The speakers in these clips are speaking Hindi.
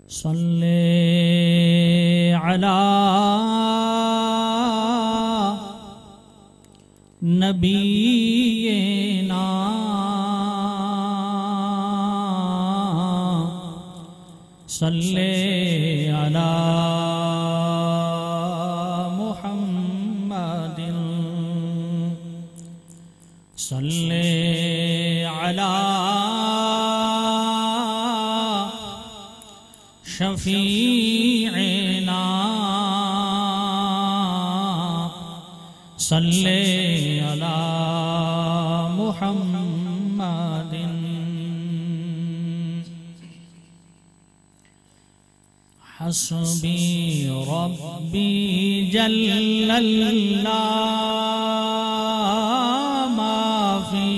सल्ले अला नबीना सल्ले अला मुहम्मदिन सल्ले अला शफीअना सल्ले अला मुहम्मदिन। हस्बी रब्बी जल्लल्लाह माफी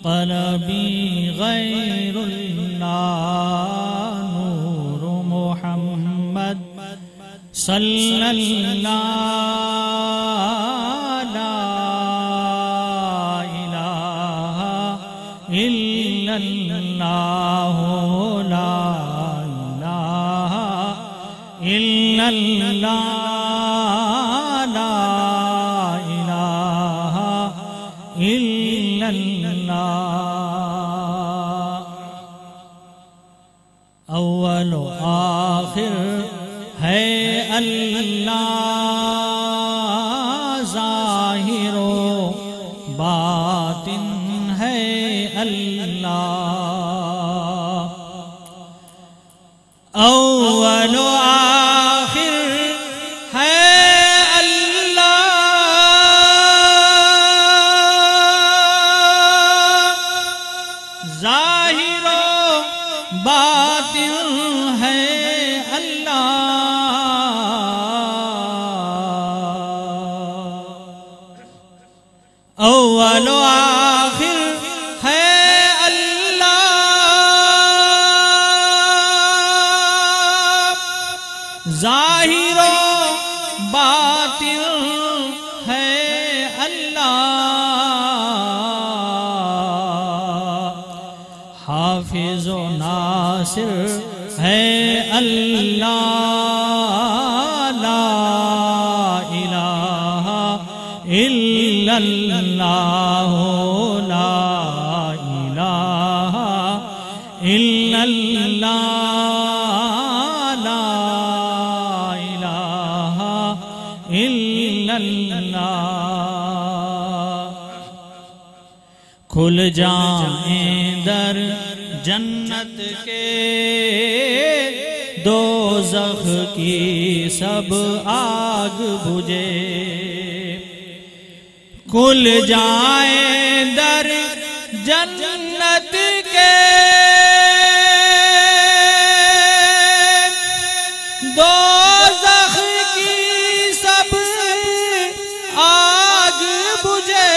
क़ल्बी गैरुल्लाह नूर मुहम्मद सल्लल्लाह ला इलाहा इल्लल्लाह ला इल्लल्लाह ला इलाहा इल्लल्लाह। अव्वल आखिर है अल्लाह, ज़ाहिरो बातिन है अल्लाह। अव्वल आखिर है अल्लाह, ज़ाहिरो बातिन है अल्लाह। अव्वल आखिर है ज़ाहिरो बातिन है अल्लाह। हाफिज़ो नासिर है अल्लाह, ला इलाहा इल्लल्लाह ला इलाहा इल्लल्लाह ला इल्लल्लाह। खुल जाएं दर जन्नत के, दोज़ख की सब आग बुझे। खुल जाएं दर जन्नत के, दोज़ख की सब आग बुझे।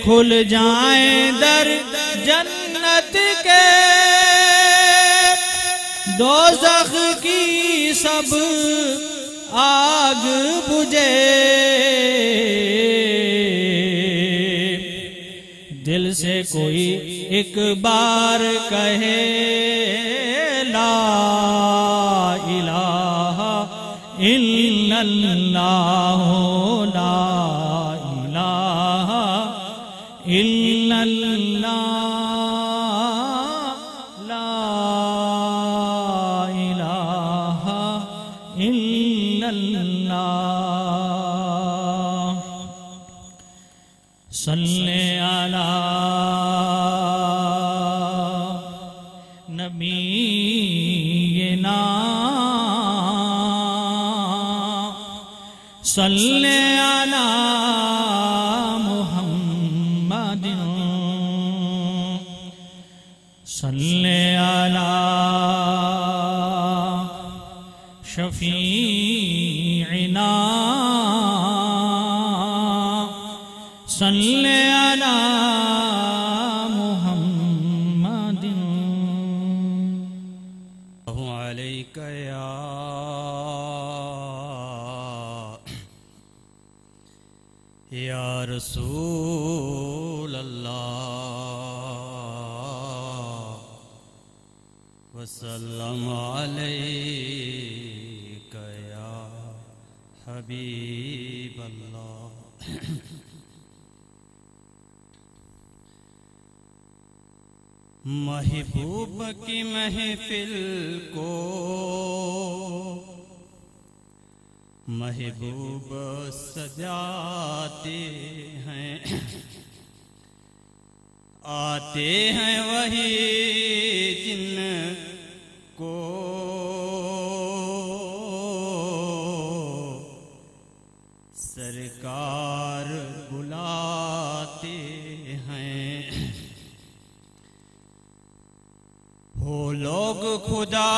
खुल जाएं दर जन्नत के, दोज़ख की सब आग बुझे। दिल से कोई एक बार कहे ला इलाहा इल्लल्लाह ला इलाहा इल्लल्लाह ला इलाहा इल्लल्लाह। सल्ले अला नबीना सल्ले अला मुहम्मदिन सल्ले अला शफीअना सल्ले अला मुहम्मदिन। अलैका या रसूल अल्लाह वसल्लम अलैका या हबीब अल्लाह। महबूब की महफिल को महबूब सजाते हैं, आते हैं वही जिनको सरकार बुलाते हैं। वो लोग खुदा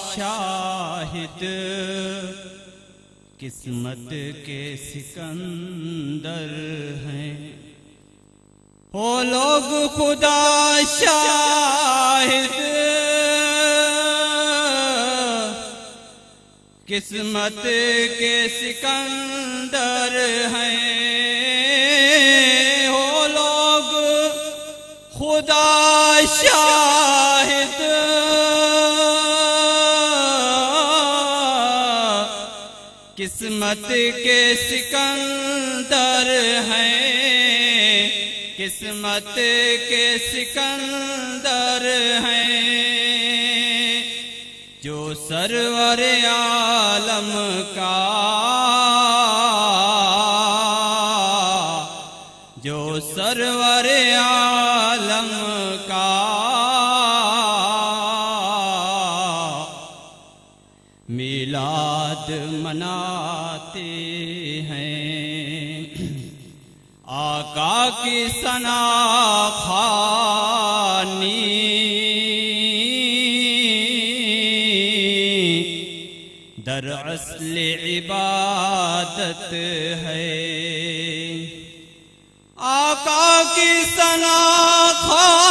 शाहिद किस्मत के सिकंदर हैं। वो लोग खुदा शाहिद किस्मत के सिकंदर हैं। वो लोग खुदा शाहिद किस्मत के सिकंदर हैं, किस्मत के सिकंदर हैं। जो सरवर आलम का, जो सरवर आलम का मिलाद मनाते हैं। आका की सना खानी दरअसल इबादत है। आका की सना खानी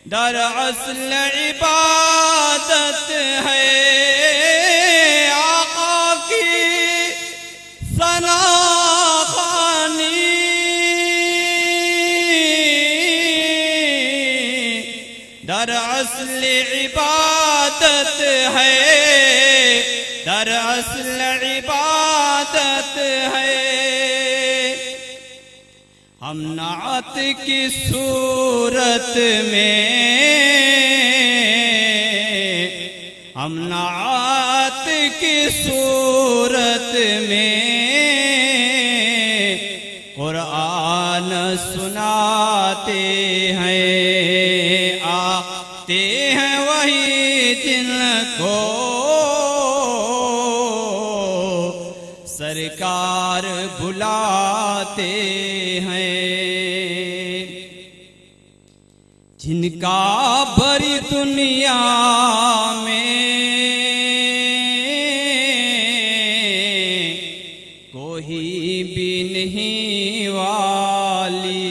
दरअसल इबादत है। आका की सना खानी दरअसल इबादत है, दरअसल इबादत है। हम नात की सूरत में, हम नात की सूरत में कुरान सुनाते हैं। आते हैं वही जिनको सरकार बुलाते हैं। जिनका भरी दुनिया में कोई भी नहीं वाली,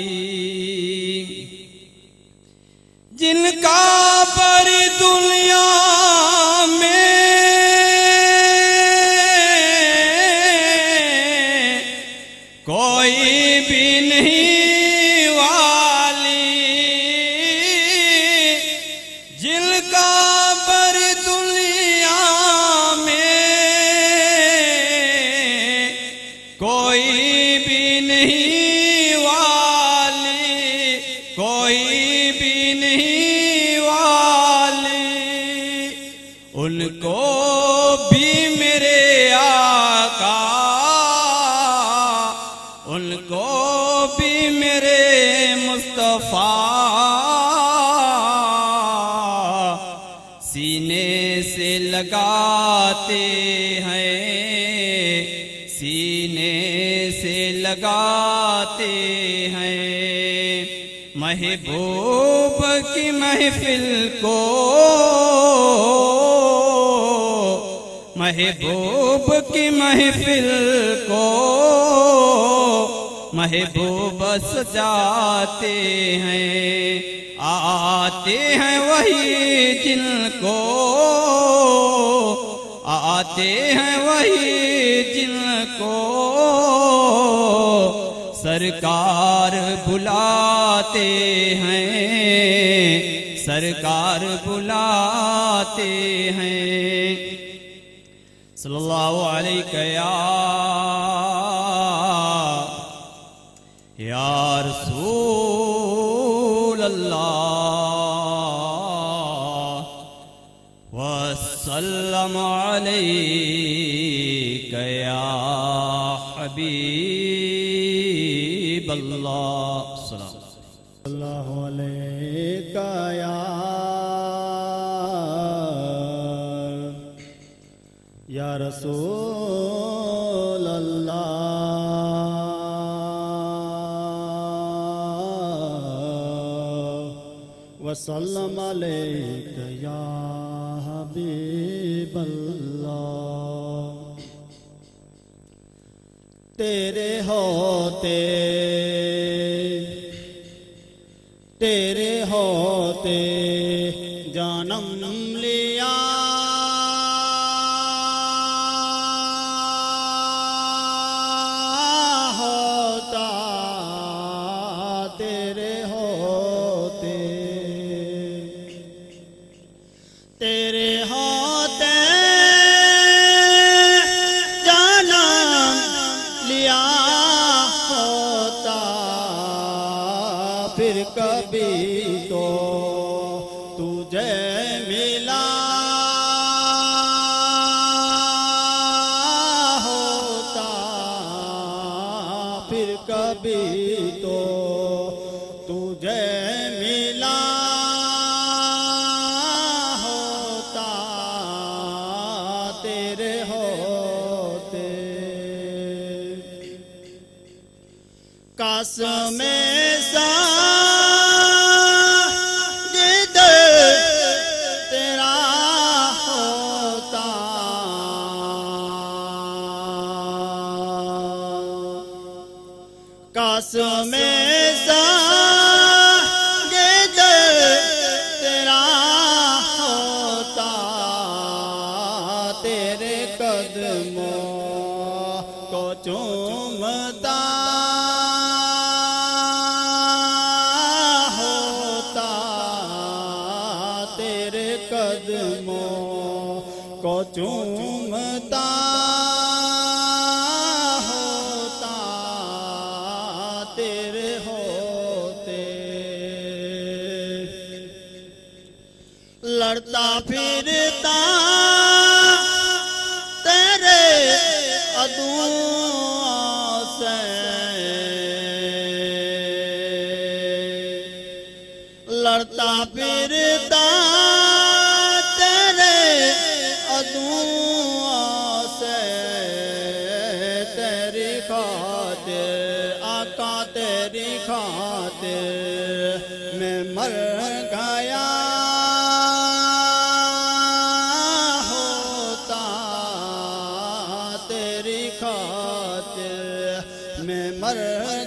जिनका भरी दुनिया में कोई भी नहीं वाली, जिनका भरी दुनिया में कोई भी नहीं वाली, कोई भी नहीं वाली, उनको भी मेरे आका, उनको भी मेरे मुस्तफा सीने से लगाते हैं, सीने से लगाते हैं। महबूब की महफिल को, महबूब की महफिल को महबूब सजाते हैं। आते हैं वही जिनको, आते हैं वही जिनको सरकार बुलाते हैं, सरकार बुलाते हैं। सल्लल्लाहु अलैहि या रसूल अल्लाह वसल्लम अलैका या हबीब अल्लाह सल्लल्लाहु अलैका या रसूल अल्लाह वसल्लम अलैका या हबीब अल्लाह। तेरे होते जन्म लिया होता, तेरे होते जन्म लिया होता, फिर कभी तो तुझे मिला होता, फिर कभी तो तुझे मिला होता, तेरे होते। काश में तेरा होता, काश में तेरा होता, तेरे कदमों को चूमता होता, तेरे कदमों को चूमता होता, तेरे होते। लड़ता फिरता तेरे अदुओं से, लड़ता फिरता तेरे अदुओं से, तेरी खातिर आका तेरी खातिर मैं मर गया होता, तेरी खातिर मैं मर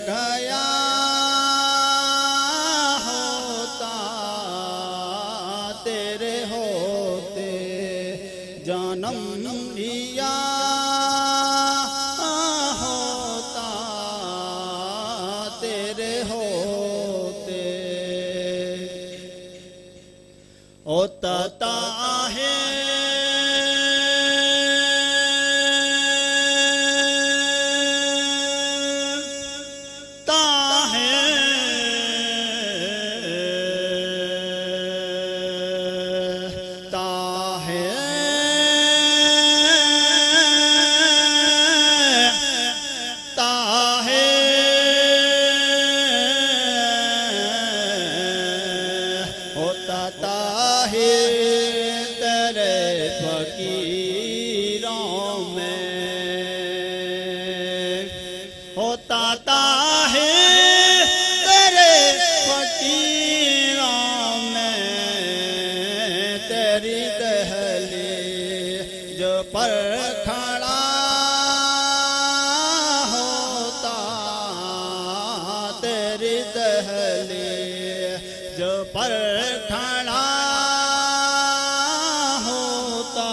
गया होता, तेरे होते जन्म लिया होता, तेरे होते। होता है तेरे फकीरों में होता है, तेरे फकीरों में तेरी दहलीज पर खड़ा होता, तेरी दहलीज पर खड़ा होता,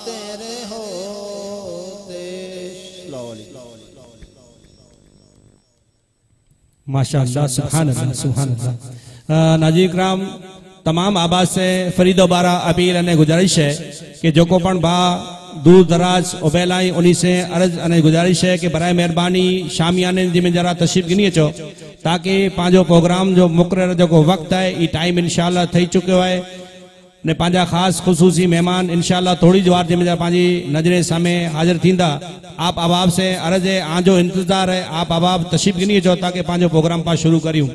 तेरे होते। माशाअल्लाह, सुभान अल्लाह, सुभान अल्लाह। नाज़रीन इकराम, तमाम आबाद से फरीदोबारा अपील अने गुजारिश है कि जोको पण भा दूर दराज उबेल आई उन्हीं से अर्ज अने गुजारिश है कि बराए मेहरबानी शामियाने में जरा तशरीफ गिनी अचो ताकि पांजो प्रोग्राम जो मुकर्रर जो वक्त है ये टाइम इंशाअल्लाह थी चुको है ने पांजा खास खुसूसी मेहमान इंशाअल्लाह थोड़ी देर जमें पांजी नजरे सामे हाजिर थींदा। आप अबाब से अर्ज है आजो इंतजार है, आप अबाब तशरीफ गिनी अचो ताकि पांजो प्रोग्राम पा शुरू करियूं।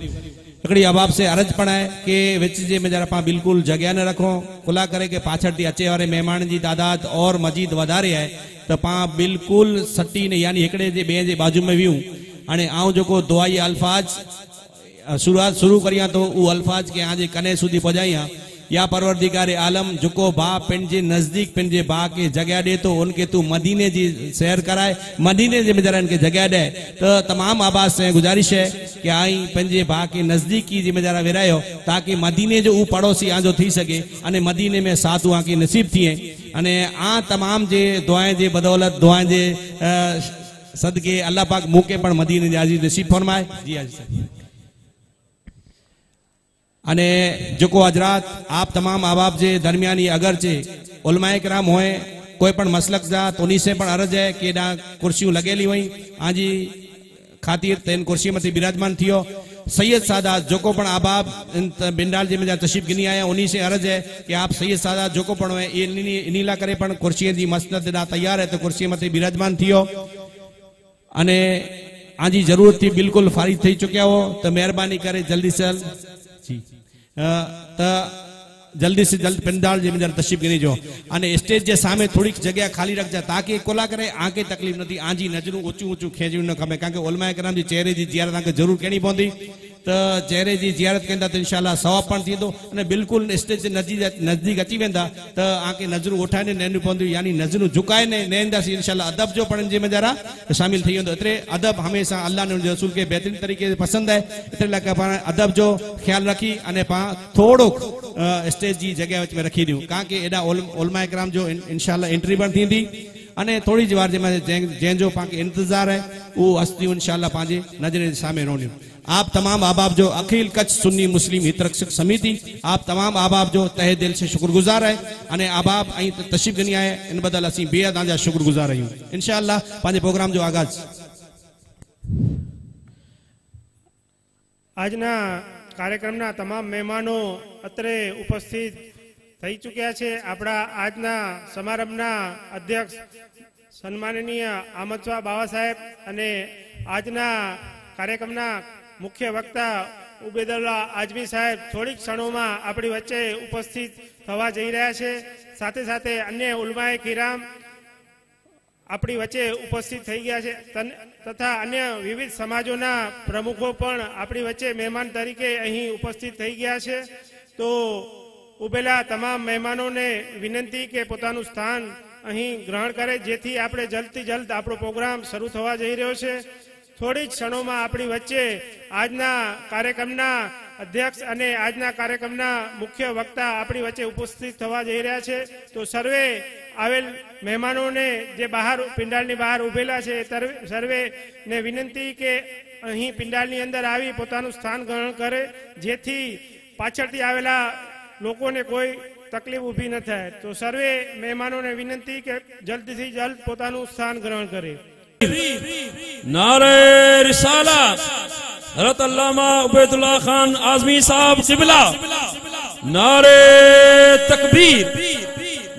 हिकड़ी अबाब से अर्ज पण है कि विच जे में जरा बिल्कुल जगह न रखो खुला करे के पाछड़ थी अचे वाले मेहमान की तादाद और मजीद वधारे है तो पा बिल्कुल सटी ने यानी हिकड़े जे बे जे बाजू में वियूं हाणे आऊं जो दुआई अल्फाज शुरुआत शुरू करियां तो वो अल्फाज के आज कने सुधी पहुंचाइया। या परवरदिगार आलम जुको भा पिंजे नजदीक पिंजे भा के जगह दे तो उनके तू मदीने जी सैर कराए, मदीने जे में जरा इनके जगह दे तो तमाम आबाद से गुजारिश है कि आई पिंजे भा के नजदीक की जी में जरा विरायो ताकि मदीने जो ऊ पड़ोसी आजो थी सके अने मदीने में साथ आके नसीब थिए अने आ तमाम जे दुआएं जे बदौलत दुआएं जे सदके अल्लाह पाक मौके पर मदीने जे आजी नसीब फरमाए। जी हाजी अने जोको हजरात आप तमाम आबाब जे दरमियानी अगरचे उलमाए किराम होए कोई पण मसलक जा तो उन्हीं से पण अर्ज है कि एडा कुर्सियों लगेली हुई आजी खातिर तेन कुर्सी मथी विराजमान थियो। सैयद सादात जोको पण आबाब बिंडाल जी में तशरीफ गिनी आया उन्हीं से अर्ज है कि आप सैयद सादात जोको पण होए इनीला करे पण कुर्सी जी मसनद एडा तैयार है तो कुर्सी मथी विराजमान थियो अने आजी जरूरत थी बिल्कुल फारिग थी चुकिया हो तो मेहरबानी करे जल्दी से जल्दी से जल्द पिंडाल जी में तशरीफ गिनी जो अने स्टेज के सामने थोड़ी जगह खाली रखजा ताकि कोला करे आके तकलीफ नहीं आजी नजरू ऊंचू ऊंचू खेजू न खपे कारण उलमाए किराम जी चेहरे की जियारत तक जरूर करनी पवंदी तो चेहरे की जियारत कंदा तो इंशाअल्लाह सवाब पण थींदो अने बिल्कुल स्टेज से नजदीक अची वेंदा तो आके नजरू उठाने नैनी पवंदी यानी नजरू झुकाए ने नैंदासी इंशाअल्लाह अदब जो पण जी में जरा शामिल थी वेंदो। एतरे अदब हमेशा अल्लाह ने रसूल के बेहतरीन तरीके से पसंद है एतरे लाके पाण अदब जो ख्याल रखी अने पा थोड़ो स्टेज की जगह में रखी दियूं कारण के एडा उलमाए किराम जो इंशाअल्लाह एंट्री पण थींदी अने थोड़ी जवार जे में जैंजो पाके इंतजार है वो हस्तियों इंशाअल्लाह पांजे नजरे सामने रोनियूं। आप तमाम आबाब जो अखिल कच्छ सुन्नी मुस्लिम हितरक्षक समिति आप तमाम आबाब जो तहे दिल से शुक्रगुजार है अने आबाब आई तशरीफ गिनी आए इन बदल असी बेहद आजा शुक्रगुजार रहियूं। इंशाअल्लाह पांजे प्रोग्राम जो आगाज आजना कार्यक्रमना तमाम मेहमानों अत्रे उपस्थित थई चुक्या छे। आपड़ा आजना समारंभना अध्यक्ष सन्माननीय आमद शाह बाबा साहेब अने आजना कार्यक्रमना मुख्य वक्ता उबेदुल्ला आजमी साहेब थोड़ी क्षणों में अपनी वच्चे उपस्थित थवा जई रह्या छे। साथे साथे अन्य उलमाए किराम अपनी वच्चे उपस्थित थई गया छे तथा अन्य विविध समाजोना प्रमुखों पण अपनी वच्चे मेहमान तरीके अहीं उपस्थित थई गया छे। तो उबेला तमाम मेहमानों ने विनंती के पोतानुं स्थान अहीं ग्रहण करे जेथी आपणे जल्दी जल्द आपणो प्रोग्राम शरू थवा जई रह्यो छे। थोड़ी क्षणों में अपनी वच्चे आजना कार्यक्रमना अध्यक्ष अने आजना कार्यक्रमना मुख्य वक्ता अपनी वच्चे उपस्थित थवा जई रह्या छे। तो सर्वे आवेल मेहमानों ने जे बहार पिंडालनी बहार उभेला छे सर्वे ने विनंती के अहीं पिंडालनी अंदर आवी पोतानुं स्थान ग्रहण करे जेथी पाछळथी आवेला लोकोने कोई तकलीफ उभी न थाय। तो सर्वे मेहमानों ने विनंती के जल्दी से जल्द पोतानुं स्थान ग्रहण करे। नारे रिसालत हज़रत अल्लामा उबैदुल्लाह खान आज़मी साहब क़िबला। नारे तकबीर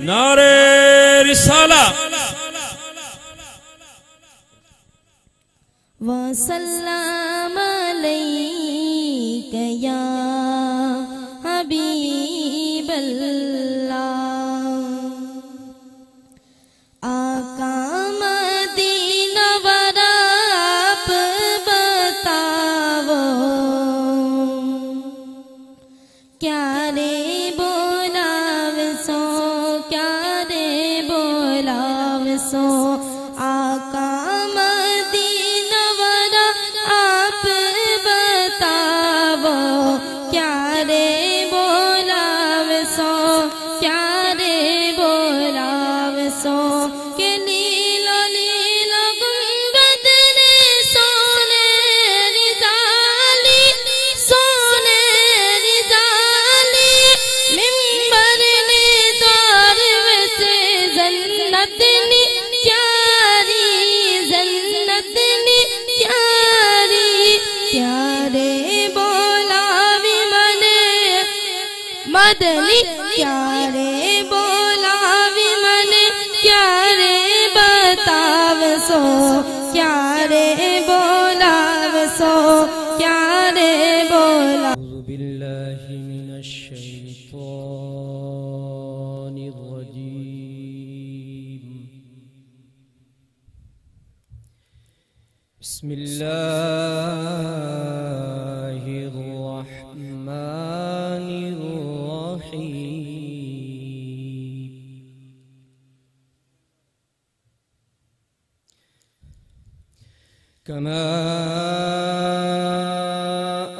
नारे रिसालत। वसल्लम अलैका या हबीबल्लाह। आका मदीना वाला आप बताओ क्या रे बोलावसो क्या रे बोलावसो। आका मदीना वाला आप बताओ क्या रे बोलावसो क्या रे बोलावसो। के लीलो लीलो गुंबद ने सोने रिजाल मदनी क्या रे बोलावे मन क्या रे बताव सो क्या रे बोलाव सो क्या रे बोला बिल्लाहि मिनश शैतानिर रजीम बिस्मिल्लाहिर रहमानिर रहीम कमा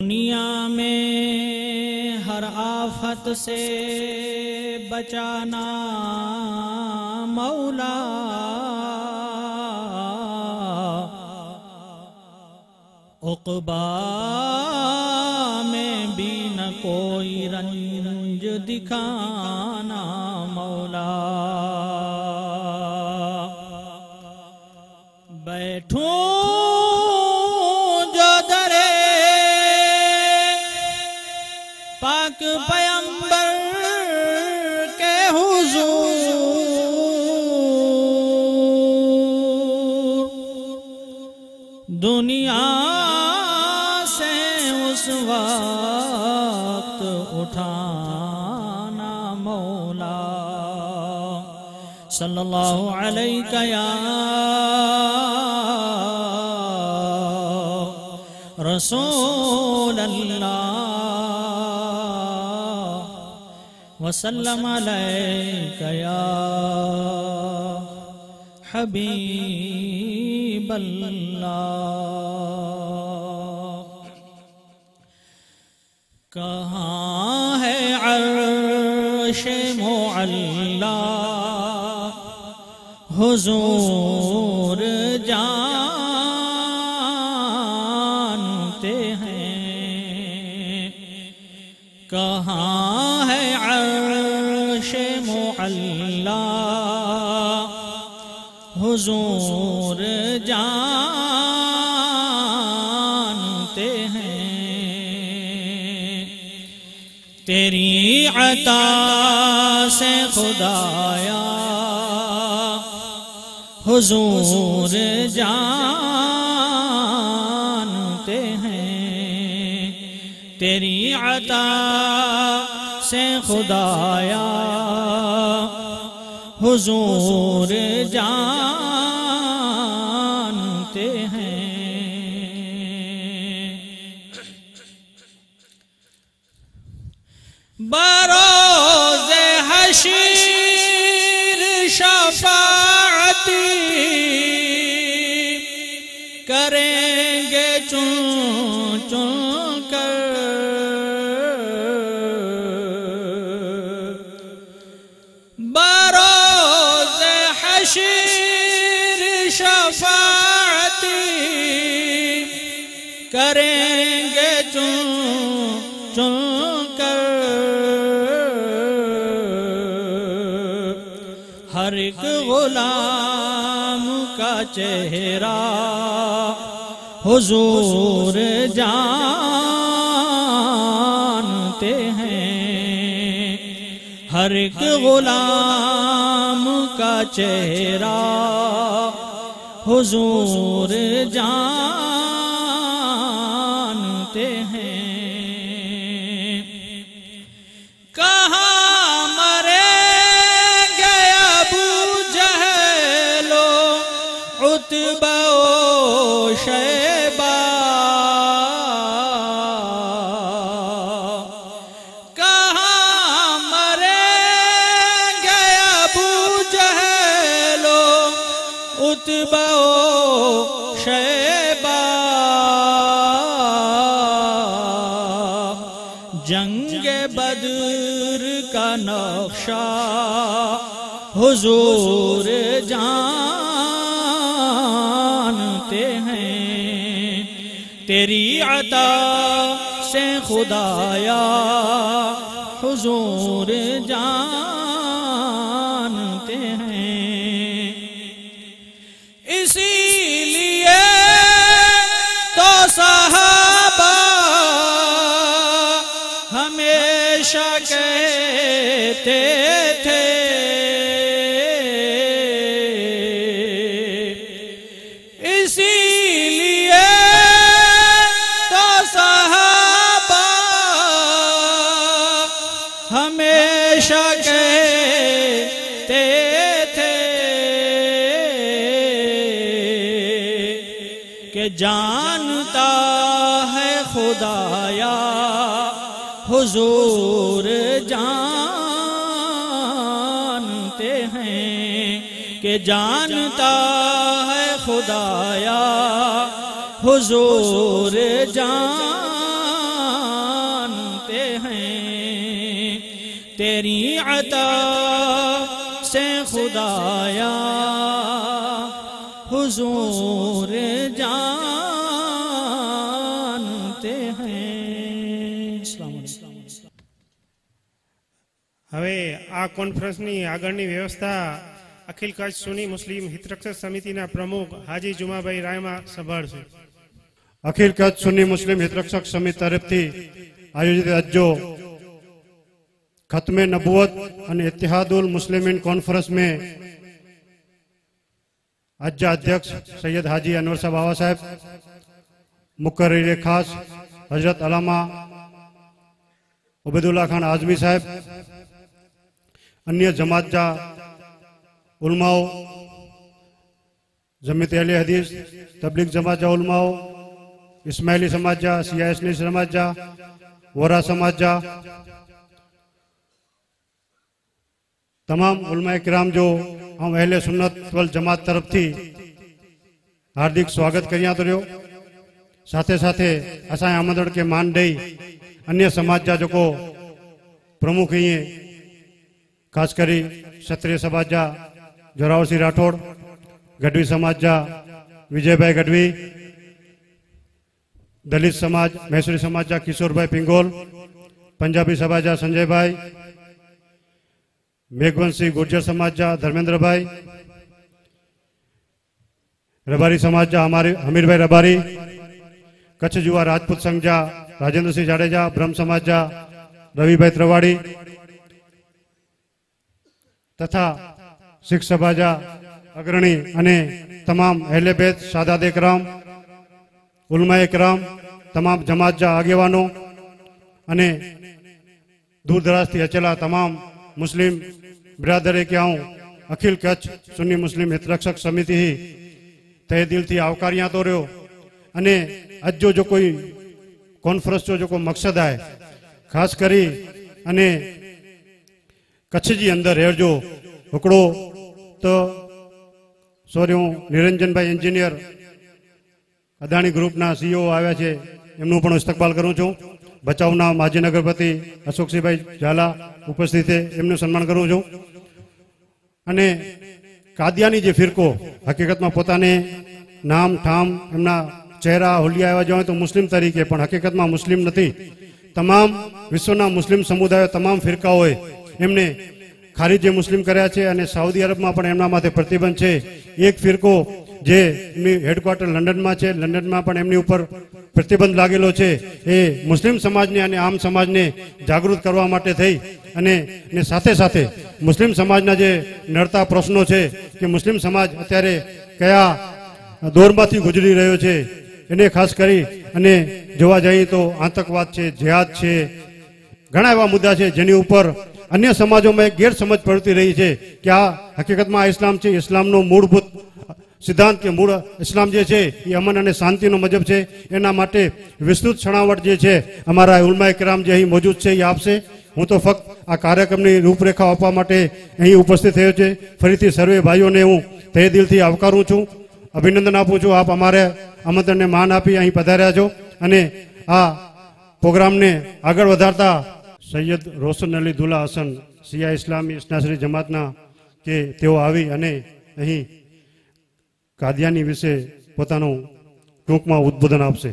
दुनिया में हर आफत से बचाना मौला, उक़बा में भी न कोई रंज दिखाना मौला। बैठूं पाक पैगंबर के हुजूर, दुनिया से उस वक्त उठाना मौला। सल्लल्लाहु अलैका या रसूल अल्लाह वसल्लम अलैका या हबीब अल्लाह। कहाँ है अर्श मुअल्ला हुजूर जानते हैं, कहाँ है अर्श मुअल्ला हुजूर जानते हैं। तेरी अता से खुदाया हुजूर जानते हैं, तेरी अता से खुदाया हुजूर जानते हैं। बरोज़े हशीर शफाअती करेंगे चुन चुन कर, करेंगे चुन चुन कर हर एक गुलाम का चेहरा हुजूर जानते हैं। हर एक गुलाम का चेहरा हुजूर जानते हैं। कहाँ मरेंगे अबू जहलो उतबा ओ शैबा, कहाँ मरेंगे अबू जहलो उतबा ओ शैबा। जंग बद्र का नक्शा हुजूर जानते हैं। तेरी अता से खुदाया हुजूर जानते हैं। इसीलिए तो सहाबा हमेशा कहते थे इसीलिए तो सहाबा हमेशा कहते थे कि जानता है खुदाया हुजूर जानते हैं। कि जानता है खुदाया हुजूर जानते हैं। तेरी अता से खुदाया हुजूर जानते हैं। હવે આ કોન્ફરન્સની આગળની વ્યવસ્થા અખિલ કચ્છ સુન્ની મુસ્લિમ હિતરક્ષક સમિતિના પ્રમુખ હાજી જુમાભાઈ રાયમા સંભાળશે। अखिल कच्छ सुन्नी मुस्लिम हितरक्षक समिति तरफथी आयोजित अज्जो खत्मे नबूवत और इत्तिहादुल मुस्लिमीन कॉन्फ्रेंस में अज्जा अध्यक्ष सैयद हाजी अनवर साहब बाबा साहब, मुकर्रिर खास हजरत अलामा उबैदुल्लाह खान आजमी साहब, अन्य जमात जा उलमाओ, जमीयत अहले हदीस तबलीग जमात जा उलमाओ, इस्माइली समाज जा, सियासनी समाज जा, वोरा समाज जा तमाम उलमा किराम जो हम अहले सुन्नत वल जमात तरफ थी हार्दिक स्वागत करिया तो रहो। साथे साथे असा आमंत्रण के मान दई अन्य समाज जा जो प्रमुख ही खास करी क्षत्रिय समाज जा जोरावर सिंह राठौड़, गढ़वी समाज जा विजय भाई गढ़वी, दलित समाज मैसूरी समाज जा किशोर भाई पिंगोल, पंजाबी समाज जा संजय भाई, मेघवंशी गुर्जर समाज जा धर्मेंद्र भाई, रबारी समाज जा हमारे हमीर भाई रबारी, कच्छ जुवा राजपूत संघ जा राजेंद्र सिंह जाडेजा, ब्रह्म समाज जा रवि भाई त्रिवाड़ी तथा सिख सभा जा अग्रणी अने तमाम अहले बैत सादात कराम, उलमाए कराम, तमाम जमात जा आगेवानों अने दूर दराज थी अचेला तमाम मुस्लिम बिरादरे के आऊँ अखिल कच्छ सुन्नी मुस्लिम हितरक्षक समिति ही तहे दिल थी आवकारियां तो रहो। अने अज्जो जो कोई कॉन्फ्रेंस जो कोई मकसद है खास करी अने कच्छ जी अंदर हेरजो हिकिड़ो तो सोरियों निरंजन भाई इंजीनियर अदाणी ग्रुप ना सीईओ आव्या छे एमनुं पण इस्तकबाल करूं छुं। बचावना माजी नगरपति अशोक सिंह भाई झाला उपस्थित है एमनुं सन्मान करूं छुं। अने कादियानी जे फिरको हकीकत में पोताने नाम ठाम एमना ચહેરા હોલિયાવા જોઈએ તો મુસ્લિમ તરીકે, પણ હકીકતમાં મુસ્લિમ નથી. તમામ વિશ્વના મુસ્લિમ સમુદાયો, તમામ ફિરકાઓએ એમને ખારીજ મુસ્લિમ કર્યા છે અને સાઉદી અરબમાં પણ એમના માથે પ્રતિબંધ છે. એક ફિરકો જે એમની હેડક્વાર્ટર લંડનમાં છે, લંડનમાં પણ એમની ઉપર પ્રતિબંધ લાગેલો છે. એ મુસ્લિમ સમાજને અને આમ સમાજને જાગૃત કરવા માટે થઈ અને સાથે સાથે મુસ્લિમ સમાજના જે નડતા પ્રશ્નો છે કે મુસ્લિમ સમાજ અત્યારે કયા દોરમાંથી ગુજરી રહ્યો છે એને ખાસ કરી અને જોવા જઈએ તો આતંકવાદ છે, જેહાદ છે, ઘણા એવા મુદ્દા છે જેની ઉપર અન્ય સમાજોમાં એક ગેરસમજ પડતી રહી છે કે આ હકીકતમાં ઇસ્લામ છે. ઇસ્લામનો મૂળભૂત સિદ્ધાંત કે મૂળ ઇસ્લામ જે છે એ અમન અને શાંતિનો મજહબ છે. એના માટે વિસ્તૃત છણાવટ જે છે અમારા ઉલમાએ કિરામ જે અહીં મોજૂદ છે એ આપશે. હું તો ફક્ત આ કાર્યક્રમની રૂપરેખા આપવા માટે અહીં ઉપસ્થિત થયો છે. ફરીથી સર્વે ભાઈઓને હું તહે દિલથી આવકારું છું, અભિનંદન આપું છું. આપ અમારે આમંત્રણને માન આપી અહીં પધાર્યા છો અને આ પ્રોગ્રામને આગળ વધારતા સૈયદ રોશન અલી દુલ્લા હસન શિયા ઇસ્લામી ઇસ્નાસરી જમાતના કે તેઓ આવી અને અહીં કાદિયાની વિશે પોતાનું ટૂંકમાં ઉદ્બોધન આપશે.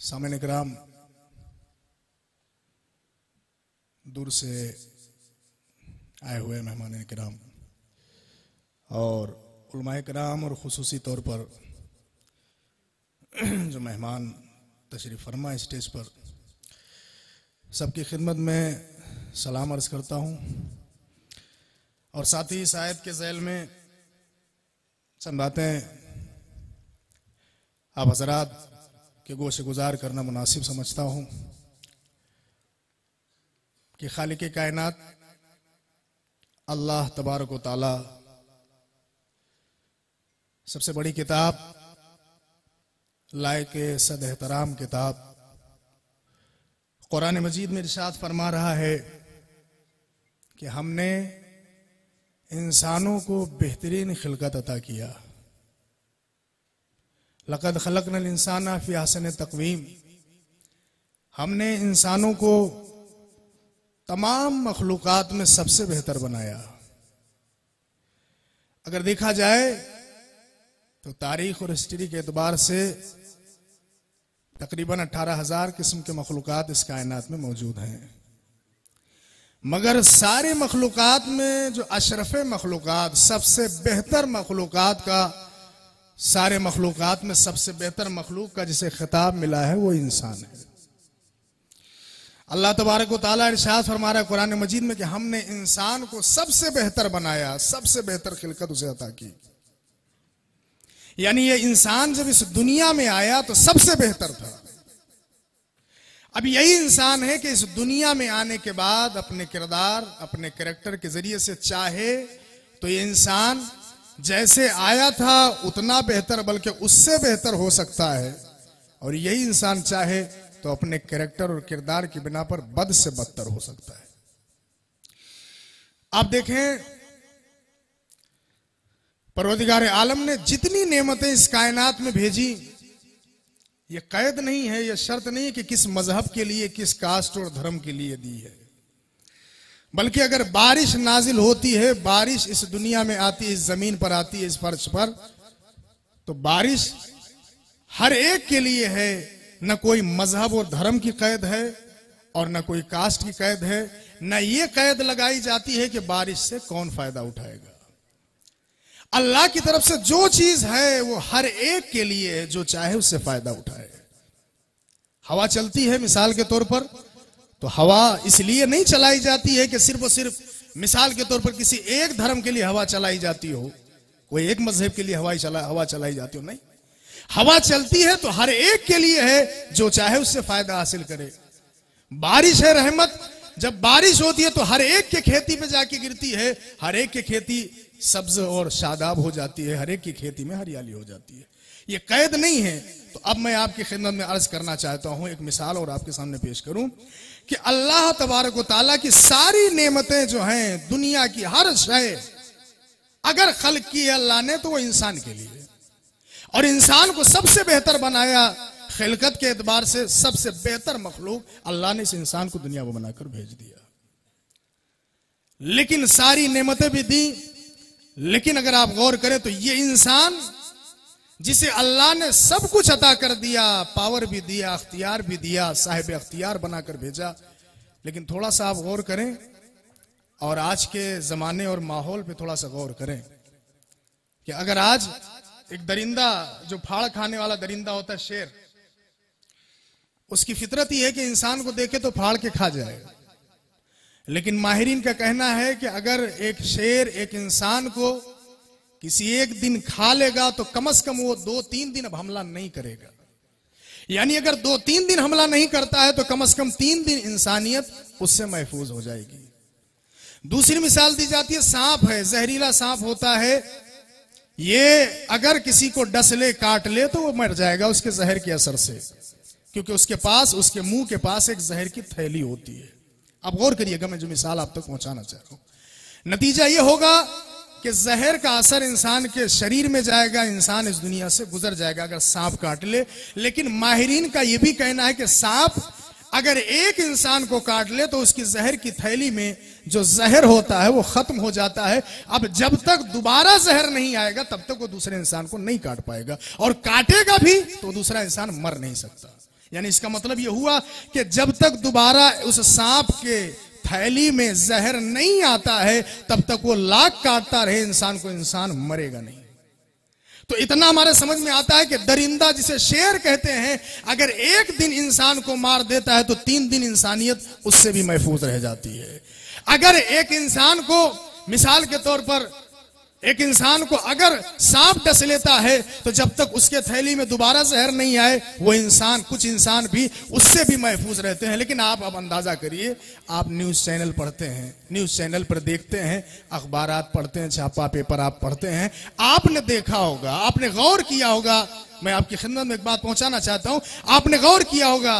सामने कराम, दूर से आए हुए मेहमान कराम और उलमाए कराम और खुसूसी तौर पर जो मेहमान तशरीफ फरमा स्टेज पर, सबकी खिदमत में सलाम अर्ज करता हूँ और साथ ही इस आयत के ज़ैल में चंद बातें आप हज़रात के गोश गुजार करना मुनासिब समझता हूँ कि खालिक कायनात अल्लाह तबारक व तआला सबसे बड़ी किताब, लायक सद एहतराम किताब कुरान मजीद में इरशाद फरमा रहा है कि हमने इंसानों को बेहतरीन खिलकत अता किया. लक़द खलक़नल इंसाना फ़ी अहसनि तक़वीम. हमने इंसानों को तमाम मखलूक़ात में सबसे बेहतर बनाया. अगर देखा जाए तो तारीख और हिस्ट्री के एतबार से तकरीबन 18,000 किस्म के मखलूक़ात इस कायनात में मौजूद हैं, मगर सारे मखलूक़ात में जो अशरफ मखलूक़ात, सबसे बेहतर मखलूक़ात का, सारे मखलूक़ात में सबसे बेहतर मखलूक का जिसे खिताब मिला है वो इंसान है. अल्लाह तबारक व तआला इरशाद फरमा रहा है कुरान मजीद में कि हमने इंसान को सबसे बेहतर बनाया, सबसे बेहतर खिलकत उसे अता की. यानी ये इंसान जब इस दुनिया में आया तो सबसे बेहतर था. अब यही इंसान है कि इस दुनिया में आने के बाद अपने किरदार, अपने कैरेक्टर के जरिए से चाहे तो ये इंसान जैसे आया था उतना बेहतर बल्कि उससे बेहतर हो सकता है, और यही इंसान चाहे तो अपने कैरेक्टर और किरदार की बिना पर बद से बदतर हो सकता है. आप देखें, परवरदिगार आलम ने जितनी नेमतें इस कायनात में भेजी, ये कैद नहीं है, ये शर्त नहीं है कि किस मजहब के लिए, किस कास्ट और धर्म के लिए दी है, बल्कि अगर बारिश नाजिल होती है, बारिश इस दुनिया में आती है, इस जमीन पर आती है, इस फर्श पर, तो बारिश हर एक के लिए है. न कोई मजहब और धर्म की कैद है और न कोई कास्ट की कैद है. न ये कैद लगाई जाती है कि बारिश से कौन फायदा उठाएगा. अल्लाह की तरफ से जो चीज है वो हर एक के लिए है, जो चाहे उससे फायदा उठाए। हवा चलती है मिसाल के तौर पर, तो हवा इसलिए नहीं चलाई जाती है कि सिर्फ और सिर्फ मिसाल के तौर पर किसी एक धर्म के लिए हवा चलाई जाती हो, कोई एक मजहब के लिए हवा चलाई जाती हो, नहीं। हवा चलती है तो हर एक के लिए है, जो चाहे उससे फायदा हासिल करे। बारिश है रहमत, जब बारिश होती है तो हर एक के खेती पे जाके गिरती है, हर एक की खेती सब्ज और शादाब हो जाती है, हर एक की खेती में हरियाली हो जाती है। ये कैद नहीं है। तो अब मैं आपकी खिदमत में अर्ज करना चाहता हूं, एक मिसाल और आपके सामने पेश करूं कि अल्लाह तबारक व तआला की सारी नेमतें जो हैं, दुनिया की हर शय अगर खल्क की है अल्लाह ने, तो वो इंसान के लिए, और इंसान को सबसे बेहतर बनाया खिलकत के एतबार से, सबसे बेहतर मखलूक अल्लाह ने इस इंसान को दुनिया में बनाकर भेज दिया। लेकिन सारी नेमतें भी दी, लेकिन अगर आप गौर करें तो ये इंसान जिसे अल्लाह ने सब कुछ अता कर दिया, पावर भी दिया, अख्तियार भी दिया, साहिब अख्तियार बनाकर भेजा, लेकिन थोड़ा सा आप गौर करें और आज के जमाने और माहौल पे थोड़ा सा गौर करें कि अगर आज एक दरिंदा जो फाड़ खाने वाला दरिंदा होता है शेर, उसकी फितरत ही है कि इंसान को देखे तो फाड़ के खा जाए। लेकिन माहिरीन का कहना है कि अगर एक शेर एक इंसान को किसी एक दिन खा लेगा तो कम से कम वो 2-3 दिन अब हमला नहीं करेगा। यानी अगर 2-3 दिन हमला नहीं करता है तो कम से कम 3 दिन इंसानियत उससे महफूज हो जाएगी। दूसरी मिसाल दी जाती है, सांप है, जहरीला सांप होता है, ये अगर किसी को डस ले, काट ले तो वो मर जाएगा उसके जहर के असर से, क्योंकि उसके पास, उसके मुंह के पास एक जहर की थैली होती है। अब गौर करिएगा, मैं जो मिसाल आप तक पहुंचाना चाह रहा हूं, नतीजा ये होगा कि जहर का असर इंसान के शरीर में जाएगा, इंसान इस दुनिया से गुजर जाएगा अगर सांप काट ले। लेकिन माहिरीन का यह भी कहना है कि सांप अगर एक इंसान को काट ले तो उसकी जहर की थैली में जो जहर होता है वो खत्म हो जाता है। अब जब तक दोबारा जहर नहीं आएगा तब तक वो दूसरे इंसान को नहीं काट पाएगा, और काटेगा भी तो दूसरा इंसान मर नहीं सकता। यानी इसका मतलब यह हुआ कि जब तक दोबारा उस सांप के थैली में जहर नहीं आता है तब तक वो लाख काटता रहे इंसान को, इंसान मरेगा नहीं। तो इतना हमारे समझ में आता है कि दरिंदा जिसे शेर कहते हैं, अगर एक दिन इंसान को मार देता है तो 3 दिन इंसानियत उससे भी महफूज रह जाती है। अगर एक इंसान को, मिसाल के तौर पर एक इंसान को अगर सांप डस लेता है तो जब तक उसके थैली में दोबारा जहर नहीं आए वो इंसान, कुछ इंसान भी उससे भी महफूज रहते हैं। लेकिन आप अब अंदाजा करिए, आप न्यूज चैनल पढ़ते हैं, न्यूज चैनल पर देखते हैं, अखबारात पढ़ते हैं, छापा पेपर आप पढ़ते हैं, आपने देखा होगा, आपने गौर किया होगा, मैं आपकी खिदमत में एक बात पहुंचाना चाहता हूं, आपने गौर किया होगा,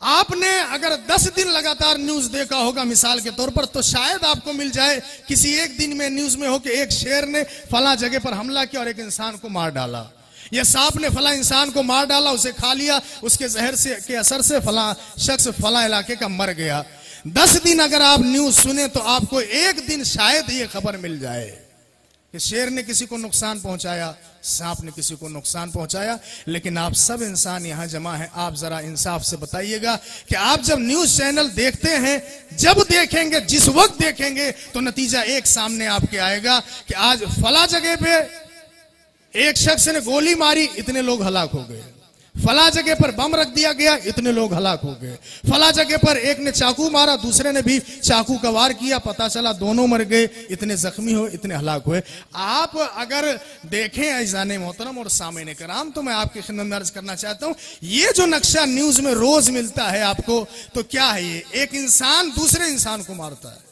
आपने अगर 10 दिन लगातार न्यूज देखा होगा मिसाल के तौर पर, तो शायद आपको मिल जाए किसी एक दिन में न्यूज में हो कि एक शेर ने फला जगह पर हमला किया और एक इंसान को मार डाला, या सांप ने फला इंसान को मार डाला, उसे खा लिया, उसके जहर से के असर से फला शख्स फला इलाके का मर गया। 10 दिन अगर आप न्यूज सुने तो आपको एक दिन शायद ये खबर मिल जाए कि शेर ने किसी को नुकसान पहुंचाया, सांप ने किसी को नुकसान पहुंचाया। लेकिन आप सब इंसान यहां जमा हैं, आप जरा इंसाफ से बताइएगा कि आप जब न्यूज चैनल देखते हैं, जब देखेंगे, जिस वक्त देखेंगे, तो नतीजा एक सामने आपके आएगा कि आज फला जगह पे एक शख्स ने गोली मारी, इतने लोग हलाक हो गए, फला जगह पर बम रख दिया गया, इतने लोग हलाक हो गए, फला जगह पर एक ने चाकू मारा, दूसरे ने भी चाकू का वार किया, पता चला दोनों मर गए, इतने जख्मी हुए, इतने हलाक हुए। आप अगर देखें ऐज़ाने मोहतरम और सामईन किराम, तो मैं आपकी खिदमत में अर्ज करना चाहता हूं, ये जो नक्शा न्यूज में रोज मिलता है आपको, तो क्या है ये? एक इंसान दूसरे इंसान को मारता है।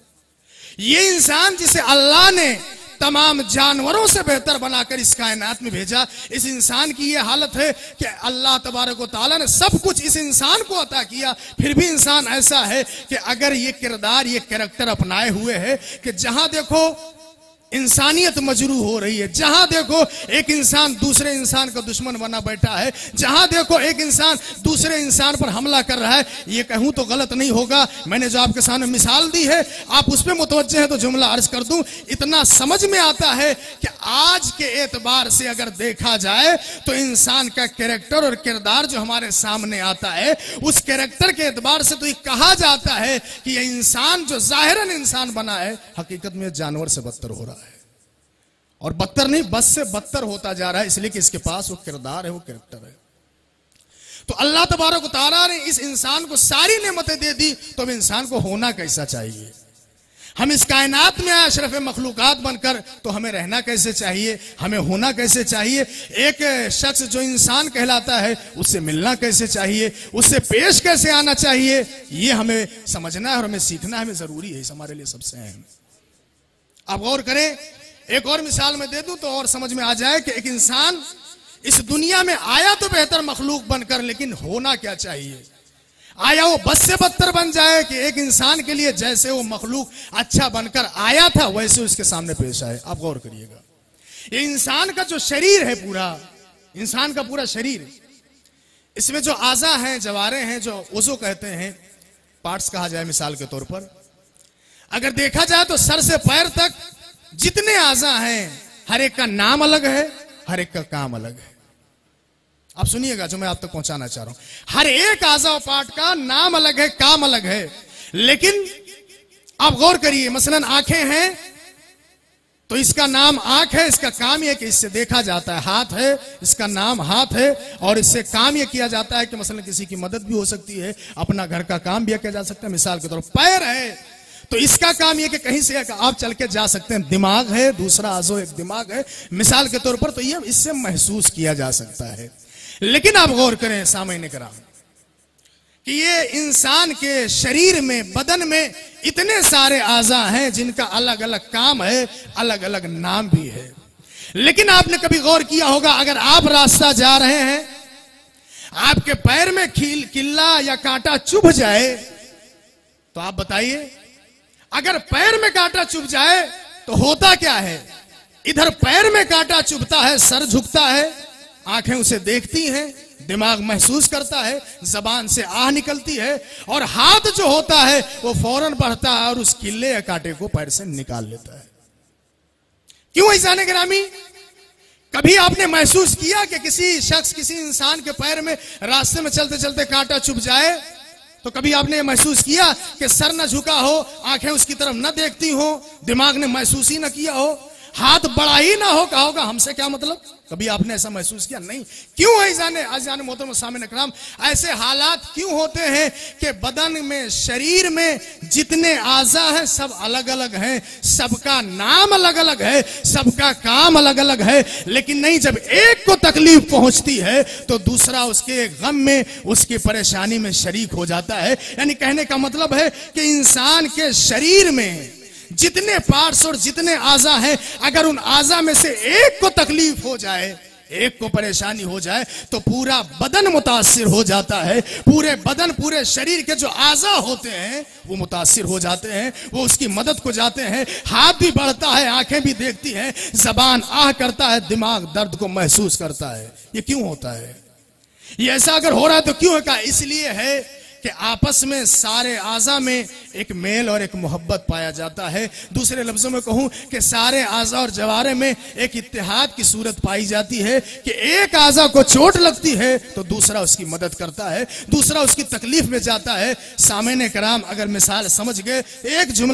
ये इंसान जिसे अल्लाह ने तमाम जानवरों से बेहतर बनाकर इस कायनात में भेजा, इस इंसान की यह हालत है कि अल्लाह तबारक व तआला ने सब कुछ इस इंसान को अता किया, फिर भी इंसान ऐसा है कि अगर ये किरदार, ये कैरेक्टर अपनाए हुए है कि जहां देखो इंसानियत मजरू हो रही है, जहां देखो एक इंसान दूसरे इंसान का दुश्मन बना बैठा है, जहां देखो एक इंसान दूसरे इंसान पर हमला कर रहा है। ये कहूं तो गलत नहीं होगा, मैंने जो आपके सामने मिसाल दी है आप उस पर मुतवज्जे हैं तो जुमला अर्ज कर दूं। इतना समझ में आता है कि आज के एतबार से अगर देखा जाए तो इंसान का कैरेक्टर और किरदार जो हमारे सामने आता है, उस कैरेक्टर के एतबार से तो ये कहा जाता है कि ये इंसान जो जाहिरन इंसान बना है, हकीकत में जानवर से बदतर हो रहा है। और बदतर नहीं, बस से बदतर होता जा रहा है, इसलिए कि इसके पास वो किरदार है, वो कैरेक्टर है। तो अल्लाह तबारक व तआला ने इस इंसान को सारी नेमतें दे दी, तो अब इंसान को होना कैसा चाहिए? हम इस कायनात में आए अशरफ मखलूकात बनकर, तो हमें रहना कैसे चाहिए, हमें होना कैसे चाहिए? एक शख्स जो इंसान कहलाता है उससे मिलना कैसे चाहिए, उससे पेश कैसे आना चाहिए, ये हमें समझना है और हमें सीखना हमें जरूरी है। इस हमारे लिए सबसे अहम। आप गौर करें, एक और मिसाल मैं दे दूं तो और समझ में आ जाए कि एक इंसान इस दुनिया में आया तो बेहतर मखलूक बनकर, लेकिन होना क्या चाहिए? आया वो बस से बदतर बन जाए कि एक इंसान के लिए जैसे वो मखलूक अच्छा बनकर आया था वैसे उसके सामने पेश आए? आप गौर करिएगा, ये इंसान का जो शरीर है, पूरा इंसान का पूरा शरीर, इसमें जो आज़ा हैं, जवारे हैं, जो उज़ू कहते हैं, पार्ट्स कहा जाए मिसाल के तौर पर, अगर देखा जाए तो सर से पैर तक जितने आज़ा हैं, हर एक का नाम अलग है, हर एक का काम अलग है। आप सुनिएगा जो मैं आप तक पहुंचाना चाह रहा हूं। हर एक आज़ा पार्ट का नाम अलग है, काम अलग है। लेकिन आप गौर करिए, मसलन आंखें हैं तो इसका नाम आंख है, इसका काम यह कि इससे देखा जाता है। हाथ है, इसका नाम हाथ है और इससे काम यह किया जाता है कि मसलन किसी की मदद भी हो सकती है, अपना घर का काम भी किया जा सकता है। मिसाल के तौर पर पैर है तो इसका काम यह कि कहीं से आप चल के जा सकते हैं। दिमाग है, दूसरा आज़ो एक दिमाग है मिसाल के तौर पर, तो यह इससे महसूस किया जा सकता है। लेकिन आप गौर करें सामईन किराम कि ये इंसान के शरीर में, बदन में इतने सारे आज़ा हैं जिनका अलग अलग काम है, अलग अलग नाम भी है। लेकिन आपने कभी गौर किया होगा, अगर आप रास्ता जा रहे हैं, आपके पैर में किल्ला या कांटा चुभ जाए तो आप बताइए, अगर पैर में कांटा चुभ जाए तो होता क्या है? इधर पैर में कांटा चुभता है, सर झुकता है, आंखें उसे देखती हैं, दिमाग महसूस करता है, जबान से आह निकलती है और हाथ जो होता है वो फौरन बढ़ता है और उस किल्ले या कांटे को पैर से निकाल लेता है। क्यों ऐसा गिरामी? कभी आपने महसूस किया कि किसी शख्स, किसी इंसान के पैर में रास्ते में चलते चलते कांटा चुभ जाए? तो कभी आपने महसूस किया कि सर न झुका हो, आंखें उसकी तरफ न देखती हो, दिमाग ने महसूस ही न किया हो, हाथ बड़ा ही ना हो, कहा होगा हमसे क्या मतलब? कभी आपने ऐसा महसूस किया? नहीं। क्यों है अज़ान मोहतरम सामईन इकराम, ऐसे हालात क्यों होते हैं कि बदन में, शरीर में जितने आज़ा हैं सब अलग अलग हैं, सबका नाम अलग अलग है, सबका काम अलग अलग है, लेकिन नहीं, जब एक को तकलीफ पहुंचती है तो दूसरा उसके गम में, उसकी परेशानी में शरीक हो जाता है। यानी कहने का मतलब है कि इंसान के शरीर में जितने पार्ट्स और जितने आज़ा हैं, अगर उन आज़ा में से एक को तकलीफ हो जाए, एक को परेशानी हो जाए, तो पूरा बदन मुतासिर हो जाता है। पूरे बदन, पूरे शरीर के जो आज़ा होते हैं वो मुतासिर हो जाते हैं, वो उसकी मदद को जाते हैं। हाथ भी बढ़ता है, आंखें भी देखती हैं, जबान आह करता है, दिमाग दर्द को महसूस करता है। ये क्यों होता है? ये ऐसा अगर हो रहा है तो क्यों है? इसलिए है कि आपस में सारे आज़ा में एक मेल और एक मोहब्बत पाया जाता है। दूसरे लफ्जों में कहूं कि सारे आज़ा और जवारे में एक इत्तेहाद की सूरत पाई जाती है कि एक आज़ा को चोट लगती है तो दूसरा उसकी मदद करता है, दूसरा उसकी तकलीफ में जाता है। सामईन किराम, अगर मिसाल समझ गए, एक जुमला